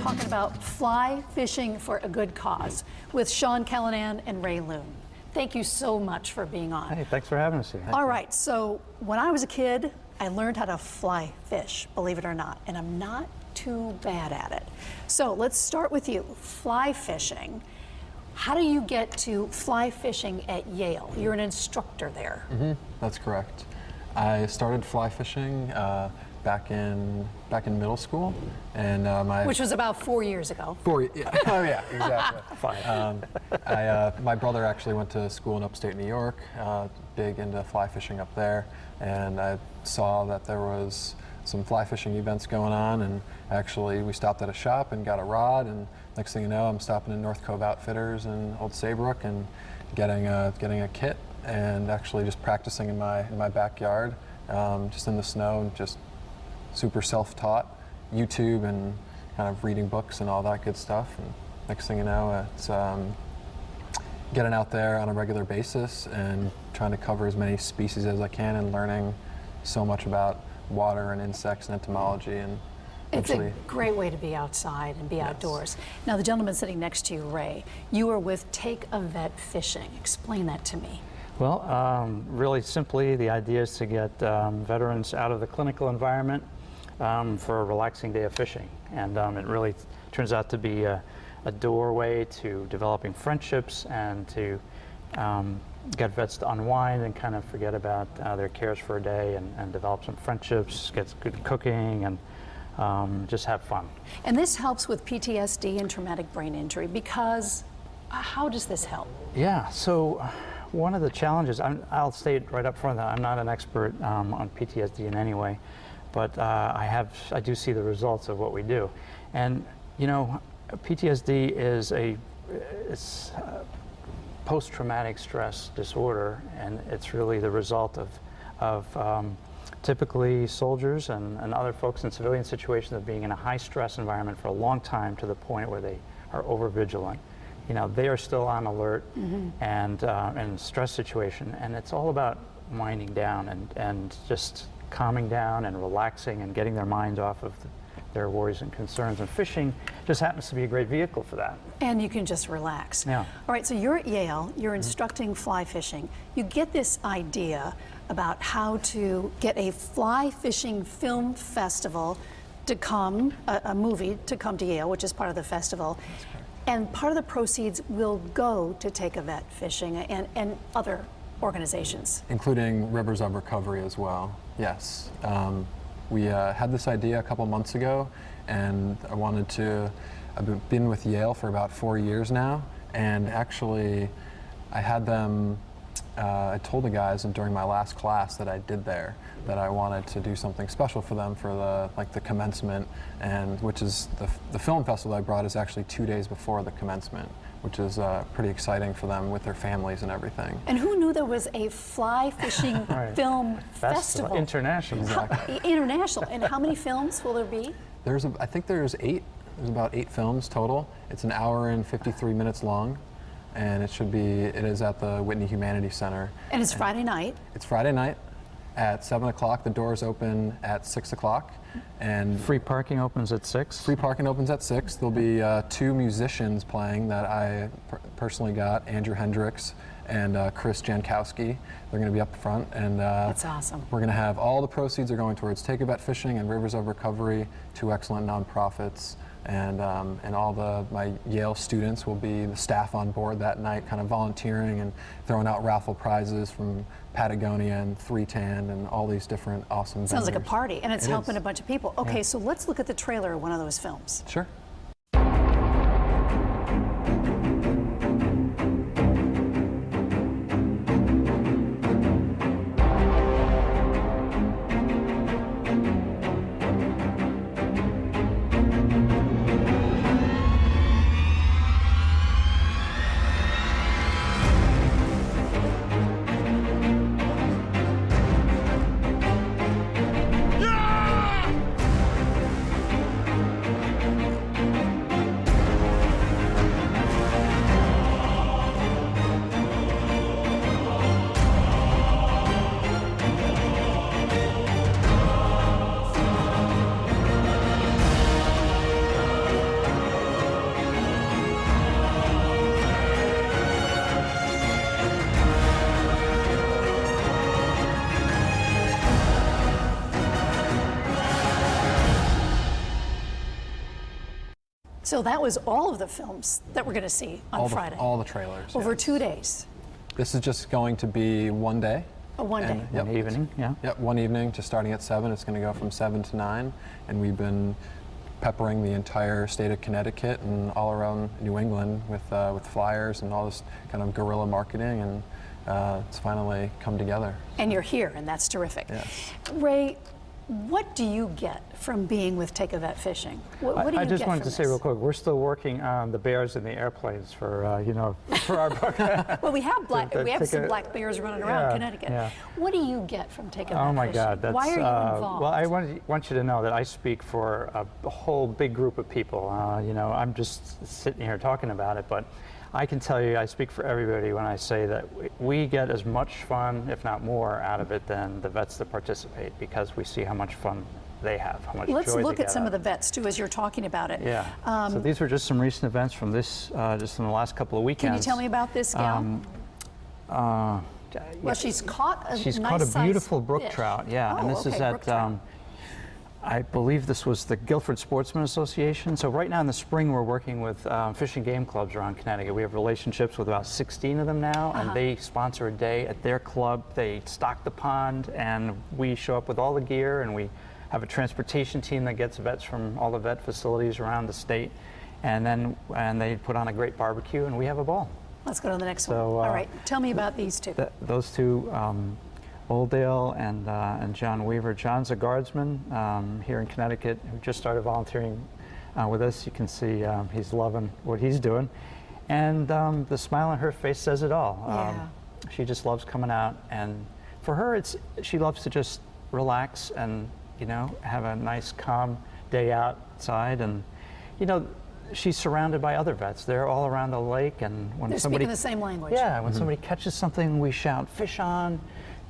talking about fly fishing for a good cause with Sean Callinan and Ray Loon. Thank you so much for being on. Hey, thanks for having us here. All right, so when I was a kid, I learned how to fly fish, believe it or not, and I'm not too bad at it. So let's start with you, fly fishing. How do you get to fly fishing at Yale? You're an instructor there. That's correct. I started fly fishing back in middle school, and Which was about 4 years ago. oh yeah, exactly. Fine. My brother actually went to school in upstate New York, big into fly fishing up there, and I saw that there was some fly fishing events going on, and actually we stopped at a shop and got a rod, and next thing you know, I'm stopping in North Cove Outfitters in Old Saybrook and getting a kit and actually just practicing in my backyard, just in the snow, and just super self-taught, YouTube and kind of reading books and all that good stuff. And next thing you know, it's getting out there on a regular basis and trying to cover as many species as I can and learning so much about water and insects and entomology. And it's a great way to be outside and be outdoors. Now, the gentleman sitting next to you, Ray, you are with Take a Vet Fishing. Explain that to me. Well, really simply, the idea is to get veterans out of the clinical environment for a relaxing day of fishing. And it really turns out to be a doorway to developing friendships and to get vets to unwind and kind of forget about their cares for a day and develop some friendships, get good cooking, and just have fun. And this helps with PTSD and traumatic brain injury because how does this help? Yeah, so one of the challenges, I'll state right up front that I'm not an expert on PTSD in any way, but I do see the results of what we do. And you know, PTSD is it's post-traumatic stress disorder, and it's really the result of typically soldiers and other folks in civilian situations of being in a high-stress environment for a long time to the point where they are over-vigilant. You know, they are still on alert and in a stress situation, and it's all about winding down and just calming down and relaxing and getting their minds off of their worries and concerns. And fishing just happens to be a great vehicle for that. And you can just relax. Yeah. All right, so you're at Yale, you're instructing fly fishing. You get this idea about how to get a fly fishing film festival to come, a movie to come to Yale, which is part of the festival. And part of the proceeds will go to Take a Vet Fishing and other organizations. Including Rivers of Recovery as well, yes. We had this idea a couple months ago, and I've been with Yale for about 4 years now, and actually I had them, I told the guys during my last class that I did there that I wanted to do something special for them for the commencement, and which is the film festival I brought is actually 2 days before the commencement, which is pretty exciting for them with their families and everything. And who knew there was a fly fishing film festival? International. Exactly. International. And how many films will there be? I think there's 8. There's about 8 films total. It's an hour and 53 minutes long, and it is at the Whitney Humanities Center. And it's Friday night. It's Friday night at 7 o'clock. The doors open at 6 o'clock. And free parking opens at 6? Free parking opens at 6. There'll be 2 musicians playing that I personally got, Andrew Hendricks and Chris Jankowski. They're going to be up front, and that's awesome. We're going to have all the proceeds are going towards Take a Vet Fishing and Rivers of Recovery, 2 excellent nonprofits. And all my Yale students will be the staff on board that night, kind of volunteering and throwing out raffle prizes from Patagonia and 3Tan and all these different awesome vendors. Sounds like a party, and it's helping a bunch of people. Okay, so let's look at the trailer of one of those films. Sure. So that was all of the films that we're going to see on Friday. All the trailers. Over yes. 2 days. This is just going to be one day. A one day. Yep. One evening, yeah. Yep, one evening, just starting at 7. It's going to go from 7 to 9, and we've been peppering the entire state of Connecticut and all around New England with flyers and all this kind of guerrilla marketing, and it's finally come together. And you're here, and that's terrific. Yes. Ray, what do you get from being with Take a Vet Fishing? What do you I just get wanted from to say this? real quick, we're still working on the bears and the airplanes for, for our book. Well, we have Take some a- black bears running around Yeah, Connecticut. yeah. What do you get from Take a Vet Oh my Fishing? God! That's, Why are you involved? Well, I want you to know that I speak for a whole big group of people. I'm just sitting here talking about it, but I can tell you I speak for everybody when I say that we get as much fun, if not more, out of it than the vets that participate, because we see how much fun they have, how much Let's joy look they at get some out of the vets too as you're talking about it. Yeah. So these were just some recent events from this, just in the last couple of weekends. Can you tell me about this gal? Well, she's caught a She's nice caught a sized beautiful brook fish. trout, yeah. Oh, And this okay, is brook trout. at, I believe this was the Guilford Sportsman Association. So right now in the spring, we're working with fishing game clubs around Connecticut. We have relationships with about 16 of them now, and they sponsor a day at their club. They stock the pond, and we show up with all the gear, and we have a transportation team that gets vets from all the vet facilities around the state, and they put on a great barbecue, and we have a ball. Let's go to the next So, one. All right, tell me about these two. Those two, Oldale and John Weaver. John's a guardsman here in Connecticut who just started volunteering with us. You can see he's loving what he's doing. And the smile on her face says it all. Yeah. She just loves coming out. And for her, she loves to just relax and, have a nice, calm day outside. And, she's surrounded by other vets. They're all around the lake. And when They're somebody speaking the same language. Yeah, when somebody catches something, we shout, "Fish on!"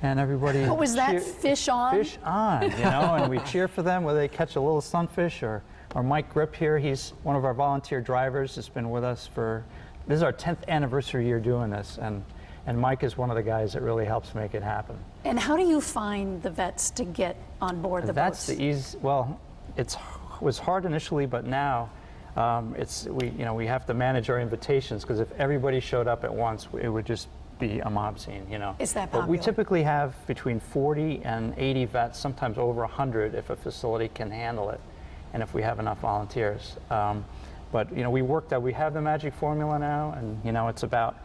And everybody. What was that? Fish on? Fish on, and we cheer for them whether they catch a little sunfish or Mike Grip here. He's one of our volunteer drivers. Has been with us this is our 10th anniversary year doing this, and Mike is one of the guys that really helps make it happen. And how do you find the vets to get on board the That's boats? the easy. Well, it was hard initially, but now we have to manage our invitations, because if everybody showed up at once, it would just be a mob scene, Is that But we popular? typically have between 40 and 80 vets, sometimes over 100 if a facility can handle it, and if we have enough volunteers. But we have the magic formula now, and it's about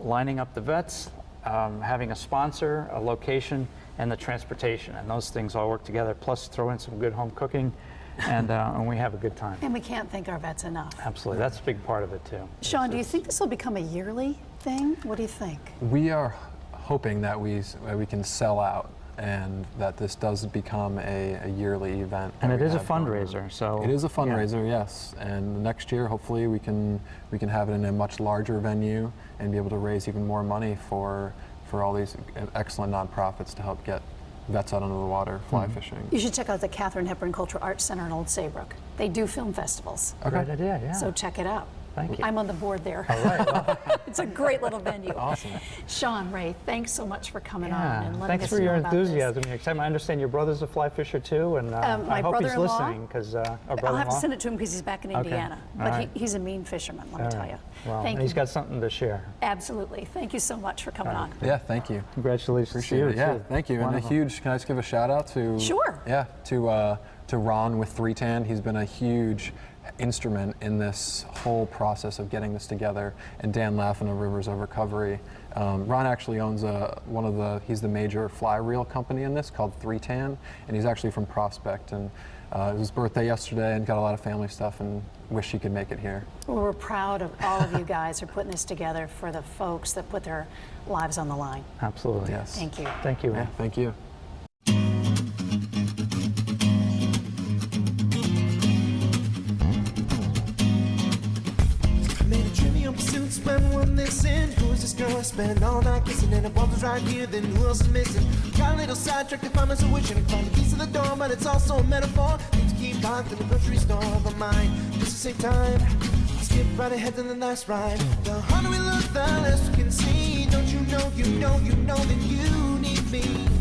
lining up the vets, having a sponsor, a location, and the transportation, and those things all work together. Plus, throw in some good home cooking, and we have a good time. And we can't thank our vets enough. Absolutely, that's a big part of it too. Sean, do you think this will become a yearly thing? What do you think? We are hoping that we can sell out, and that this does become a yearly event. And that it we is a have going on. fundraiser, so It is a yeah. fundraiser, yes. And next year, hopefully, we can have it in a much larger venue and be able to raise even more money for all these excellent nonprofits to help get vets out into the water, fly fishing. You should check out the Katharine Hepburn Cultural Arts Center in Old Saybrook. They do film festivals. Great idea, yeah. So check it out. Thank you. I'm on the board there. All right, well, It's a great little venue. Awesome. Sean, Ray, thanks so much for coming on yeah. and letting Thanks us for know your about this. enthusiasm and your excitement. I understand your brother's a fly fisher too, and My I hope he's brother-in-law? listening, because our I'll brother-in-law. have to send it to him because he's back in Okay. Indiana. All But right. he's a mean fisherman, let me All tell right. you. Well, Thank and you. he's got something to share. Absolutely. Thank you so much for coming on. Yeah, thank you. Congratulations Appreciate to you it. Yeah, too. thank you. Wonderful. And can I just give a shout out to? Sure. Yeah, to Ron with 3TAN. He's been a huge instrument in this whole process of getting this together, and Dan Laffin of Rivers of Recovery. Ron actually owns he's the major fly reel company in this, called 3TAN, and he's actually from Prospect, and it was his birthday yesterday, and got a lot of family stuff, and wish he could make it here. Well, we're proud of all of you guys who are putting this together for the folks that put their lives on the line. Absolutely. Yes. Thank you. Thank you. Yeah, Ray. thank you. Made a trivial pursuit, spend one this in. Who's this girl I spend all night kissing? And the ball's right here, then who else is missing? Got a little sidetracked to find myself wishing to find the keys to the door, but it's also a metaphor. Need to keep locked in the grocery store, but mine just to save time. Skip right ahead to the last ride. The harder we look, the less we can see. Don't you know, that you need me.